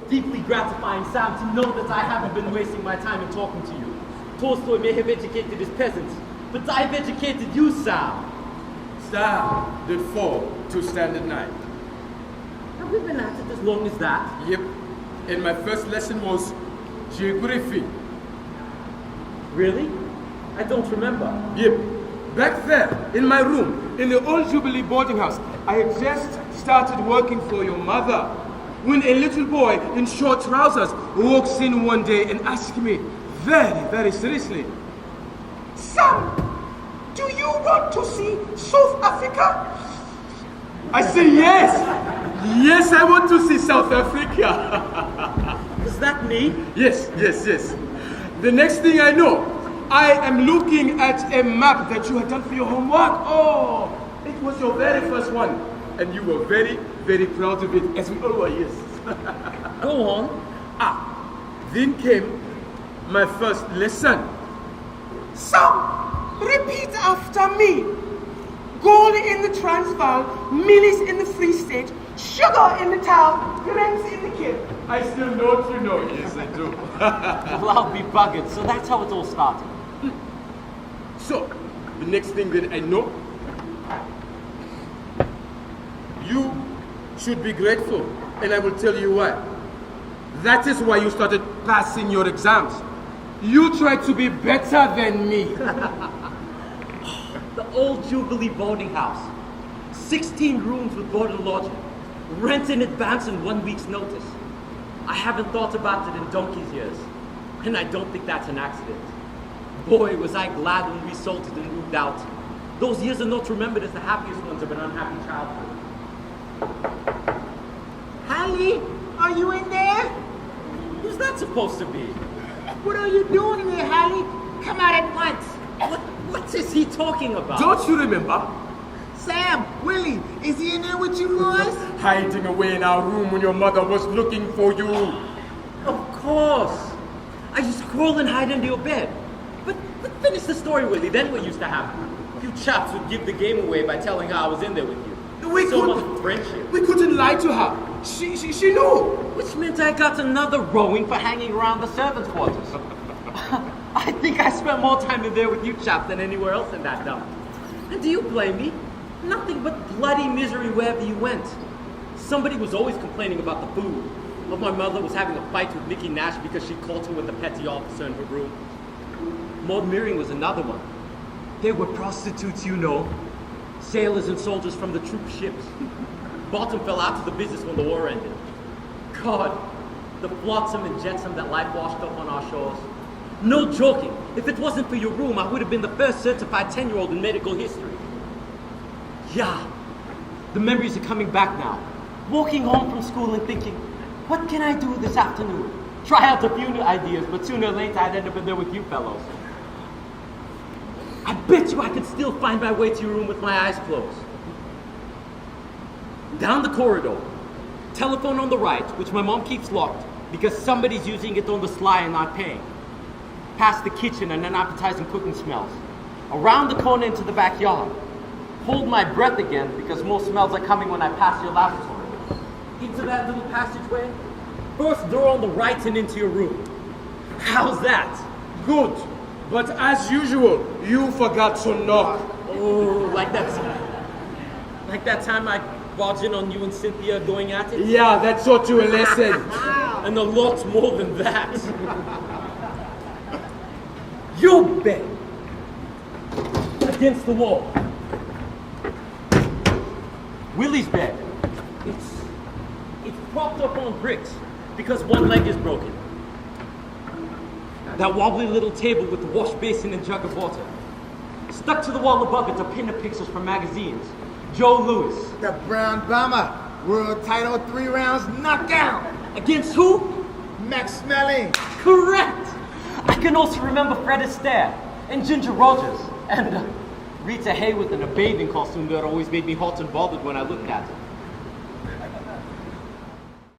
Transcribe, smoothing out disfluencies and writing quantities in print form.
deeply gratifying, Sam, to know that I haven't been wasting my time in talking to you. Tolstoy may have educated his peasants, but I've educated you, Sam. Sam did fall to Standard 9. Have we been at it as long as that? Yep. And my first lesson was geography. Really? I don't remember. Yep. Back there, in my room, in the old Jubilee boarding house, I had just started working for your mother when a little boy in short trousers walks in one day and asks me very, very seriously, Sam, do you want to see South Africa? I say yes. Yes, I want to see South Africa. Is that me? Yes. The next thing I know, I am looking at a map that you had done for your homework. Oh, it was your very first one. And you were very, very proud of it, as we all were, yes. Go on. Then came my first lesson. Sam, repeat after me. Gold in the Transvaal, millies in the Free State, sugar in the town, grains in the Cape. I still know what you know. Yes, I do. Well, I'll be buggered. So that's how it all started. So, the next thing that I know, you should be grateful, and I will tell you why. That is why you started passing your exams. You tried to be better than me. The old Jubilee boarding house. 16 rooms with board and lodging. Rent in advance and 1 week's notice. I haven't thought about it in donkey's years. And I don't think that's an accident. Boy, was I glad when we sold it and moved out. Those years are not remembered as the happiest ones of an unhappy childhood. Hallie, are you in there? Who's that supposed to be? What are you doing there, Hallie? Come out at once. What is he talking about? Don't you remember? Sam, Willie, is he in there with you boys? Hiding away in our room when your mother was looking for you. Of course. I used to crawl and hide under your bed. But finish the story, Willie. Then what used to happen? You chaps would give the game away by telling her I was in there with you. Much friendship. We couldn't lie to her. She knew. Which meant I got another rowing for hanging around the servants' quarters. I think I spent more time in there with you chaps than anywhere else in that dump. And do you blame me? Nothing but bloody misery wherever you went. Somebody was always complaining about the food. Or my mother was having a fight with Nicky Nash because she caught her with the petty officer in her room. Maud Meering was another one. They were prostitutes, you know. Sailors and soldiers from the troop ships. Bottom fell out of the business when the war ended. God, the flotsam and jetsam that life washed up on our shores. No joking. If it wasn't for your room, I would have been the first certified 10-year-old in medical history. Yeah, the memories are coming back now. Walking home from school and thinking, what can I do this afternoon? Try out a few new ideas, but sooner or later I'd end up in there with you fellows. I bet you I could still find my way to your room with my eyes closed. Down the corridor, telephone on the right, which my mom keeps locked because somebody's using it on the sly and not paying. Past the kitchen and unappetizing cooking smells. Around the corner into the backyard. Hold my breath again because more smells are coming when I pass your lavatory. Into that little passageway. First door on the right and into your room. How's that? Good. But as usual, you forgot to knock. Oh, like that time I barged in on you and Cynthia going at it? Yeah, that taught you a lesson. And a lot more than that. Your bed. Against the wall. Willie's bed. It's propped up on bricks because one leg is broken. That wobbly little table with the wash basin and jug of water. Stuck to the wall above it are pin of pictures from magazines. Joe Louis. The Brown Bomber, world title 3 rounds knockdown. Against who? Max Smelling. Correct! I can also remember Fred Astaire and Ginger Rogers and Rita Hayworth in a bathing costume that always made me hot and bothered when I looked at her.